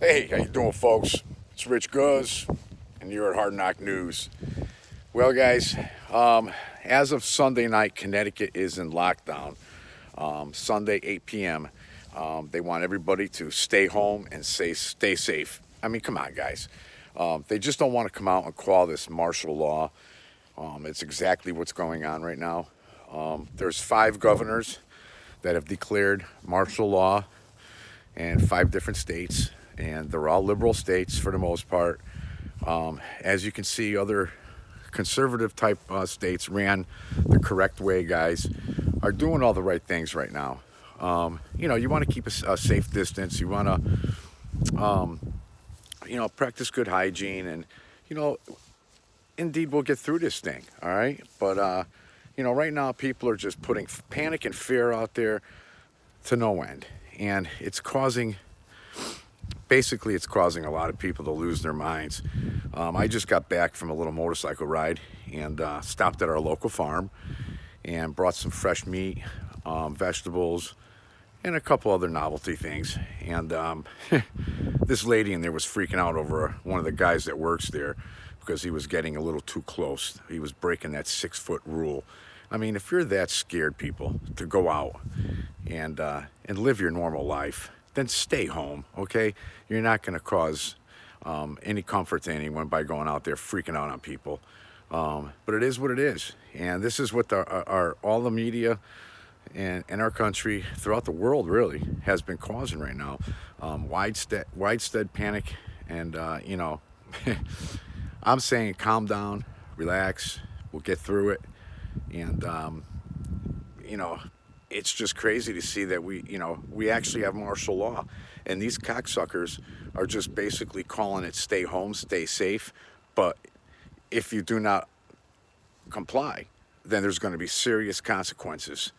Hey, how you doing, folks? It's Rich Guz, and you're at Hard Knock News. Well, guys, as of Sunday night, Connecticut is in lockdown. Sunday, 8 p.m. They want everybody to stay home and stay safe. I mean, come on, guys. They just don't want to come out and call this martial law. It's exactly what's going on right now. There's 5 governors that have declared martial law in 5 different states, and they're all liberal states for the most part. As you can see, other conservative type states ran the correct way, guys, are doing all the right things right now. You want to keep a safe distance. You want to, practice good hygiene, and you know, indeed, we'll get through this thing. All right, but right now, people are just putting panic and fear out there to no end, and it's causing a lot of people to lose their minds. I just got back from a little motorcycle ride and stopped at our local farm and brought some fresh meat, vegetables, and a couple other novelty things. And this lady in there was freaking out over one of the guys that works there because he was getting a little too close. He was breaking that 6-foot rule. I mean, if you're that scared, people, to go out and live your normal life, then stay home, okay? You're not going to cause any comfort to anyone by going out there freaking out on people. But it is what it is, and this is what all the media in our country, throughout the world, really has been causing right now. Widespread panic, and I'm saying calm down, relax. We'll get through it, and you know, it's just crazy to see that we actually have martial law, and these cocksuckers are just basically calling it stay home, stay safe. But if you do not comply, then there's going to be serious consequences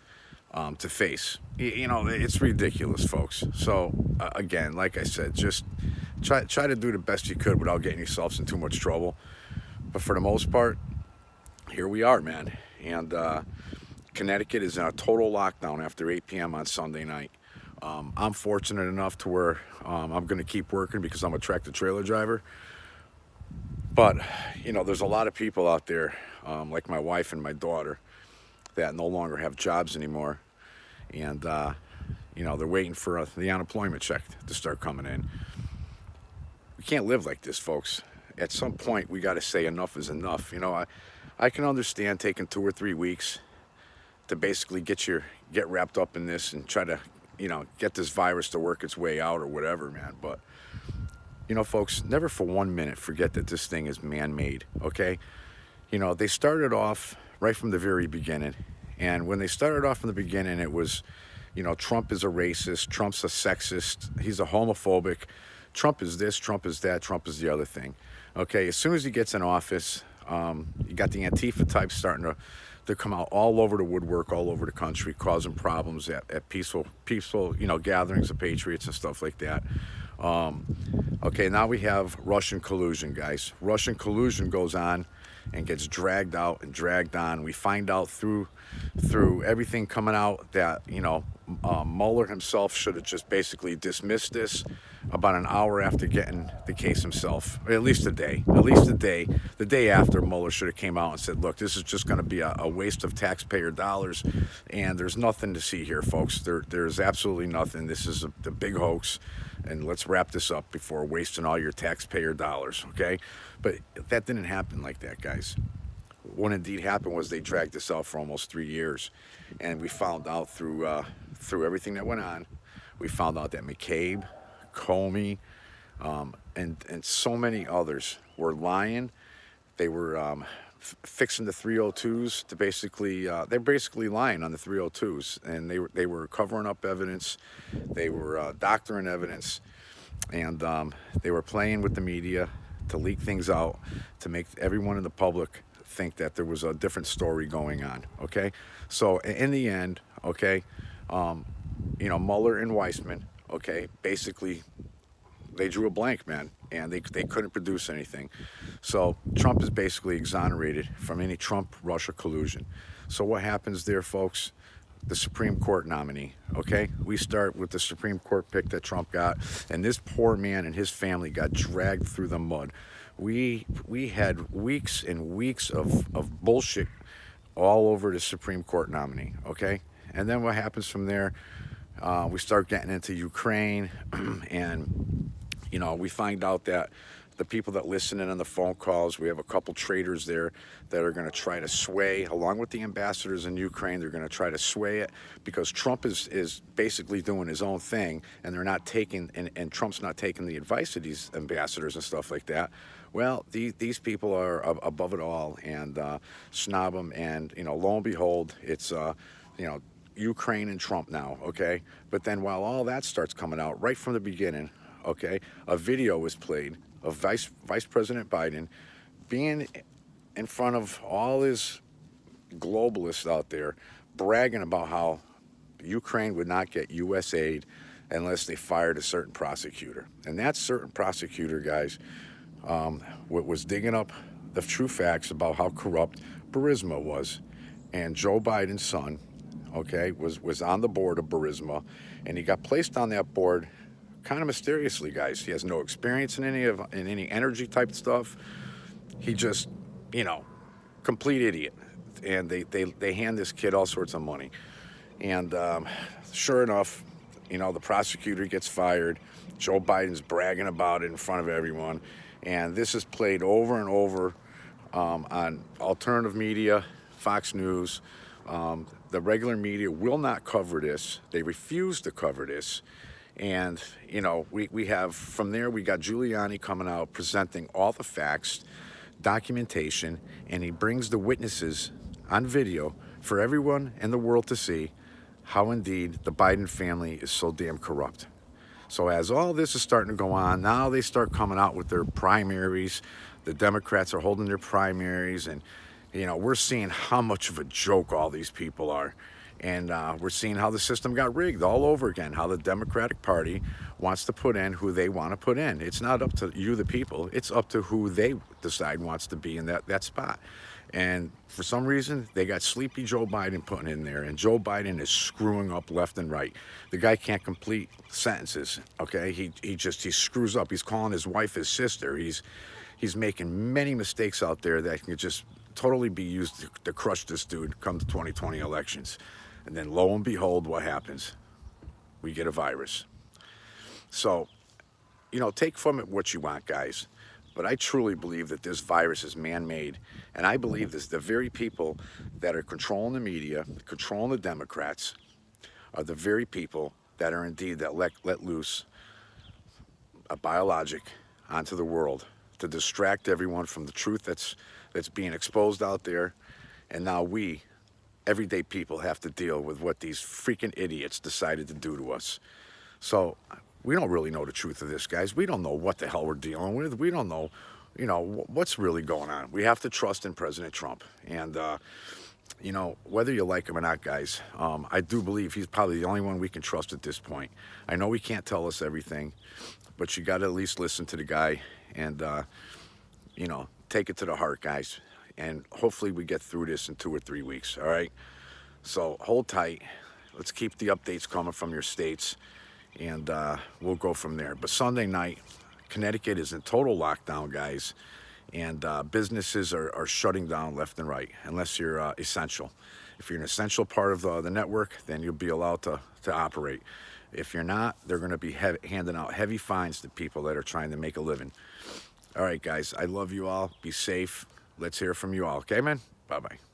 to face. It's ridiculous, folks. So again, like I said, just try to do the best you could without getting yourselves in too much trouble. But for the most part, here we are, man. And Connecticut is in a total lockdown after 8 p.m. on Sunday night. I'm fortunate enough to where I'm going to keep working because I'm a tractor trailer driver. But, there's a lot of people out there, like my wife and my daughter, that no longer have jobs anymore. And, they're waiting for the unemployment check to start coming in. We can't live like this, folks. At some point, we got to say enough is enough. I can understand taking 2 or 3 weeks to basically get wrapped up in this and try to, get this virus to work its way out or whatever, man. But, folks, never for 1 minute forget that this thing is man-made, okay? They started off right from the very beginning. And when they started off from the beginning, it was, Trump is a racist, Trump's a sexist, he's a homophobic, Trump is this, Trump is that, Trump is the other thing. Okay, as soon as he gets in office, you got the Antifa types starting to come out all over the woodwork, all over the country, causing problems at peaceful, gatherings of patriots and stuff like that. Okay, now we have Russian collusion, guys. Russian collusion goes on and gets dragged out and dragged on. We find out through everything coming out that Mueller himself should have just basically dismissed this about an hour after getting the case himself, or at least a day. The day after, Mueller should have came out and said, look, this is just going to be a waste of taxpayer dollars, and there's nothing to see here, folks. There's absolutely nothing. This is the big hoax, and let's wrap this up before wasting all your taxpayer dollars, okay? But that didn't happen like that, guys. What indeed happened was they dragged this out for almost 3 years, and we found out through everything that went on, we found out that McCabe, Comey, and so many others were lying. They were fixing the 302s to basically they're basically lying on the 302s, and they were covering up evidence, they were doctoring evidence, and they were playing with the media to leak things out to make everyone in the public think that there was a different story going on. Okay, so in the end, okay, Mueller and Weissman, okay, basically they drew a blank, man, and they couldn't produce anything. So Trump is basically exonerated from any Trump-Russia collusion. So what happens there, folks? the Supreme Court nominee, okay? We start with the Supreme Court pick that Trump got, and this poor man and his family got dragged through the mud. We had weeks and weeks of bullshit all over the Supreme Court nominee, okay? And then what happens from there, we start getting into Ukraine, and, you know, we find out that the people that listen in on the phone calls, we have a couple traitors there that are going to try to sway, along with the ambassadors in Ukraine, they're going to try to sway it because Trump is basically doing his own thing, and they're not taking, and Trump's not taking the advice of these ambassadors and stuff like that. Well, these people are above it all and snob them, and, you know, lo and behold, it's, you know, Ukraine and Trump now, okay? But then while all that starts coming out, right from the beginning, okay, a video was played of Vice President Biden being in front of all his globalists out there, bragging about how Ukraine would not get U.S. aid unless they fired a certain prosecutor. And that certain prosecutor, guys, was digging up the true facts about how corrupt Burisma was. And Joe Biden's son, okay, was on the board of Burisma, and he got placed on that board kind of mysteriously, guys. He has no experience in any energy type stuff. He just, you know, complete idiot. And they hand this kid all sorts of money. And sure enough, you know, the prosecutor gets fired. Joe Biden's bragging about it in front of everyone. And this is played over and over on alternative media, Fox News. The regular media will not cover this. They refuse to cover this. And, you know, we have, from there, we got Giuliani coming out, presenting all the facts, documentation, and he brings the witnesses on video for everyone in the world to see how indeed the Biden family is so damn corrupt. So as all this is starting to go on, now they start coming out with their primaries. The Democrats are holding their primaries, and, you know, we're seeing how much of a joke all these people are. And we're seeing how the system got rigged all over again, how the Democratic Party wants to put in who they want to put in. It's not up to you, the people. It's up to who they decide wants to be in that spot. And for some reason, they got sleepy Joe Biden putting in there, and Joe Biden is screwing up left and right. The guy can't complete sentences, okay? He screws up. He's calling his wife his sister. He's making many mistakes out there that can just totally be used to crush this dude come the 2020 elections. And then lo and behold, what happens? We get a virus. So, you know, take from it what you want, guys. But I truly believe that this virus is man-made. And I believe this, the very people that are controlling the media, controlling the Democrats, are the very people that are indeed that let loose a biologic onto the world to distract everyone from the truth that's being exposed out there. And now we, everyday people, have to deal with what these freaking idiots decided to do to us. So we don't really know the truth of this, guys. We don't know what the hell we're dealing with. We don't know, you know, what's really going on. We have to trust in President Trump. And, you know, whether you like him or not, guys, I do believe he's probably the only one we can trust at this point. I know he can't tell us everything, but you got to at least listen to the guy and, you know, take it to the heart, guys. And hopefully we get through this in 2 or 3 weeks, all right? So hold tight. Let's keep the updates coming from your states, and we'll go from there. But Sunday night, Connecticut is in total lockdown, guys, and businesses are shutting down left and right, unless you're essential. If you're an essential part of the network, then you'll be allowed to operate. If you're not, they're going to be handing out heavy fines to people that are trying to make a living. All right, guys, I love you all. Be safe. Let's hear from you all. Okay, man? Bye-bye.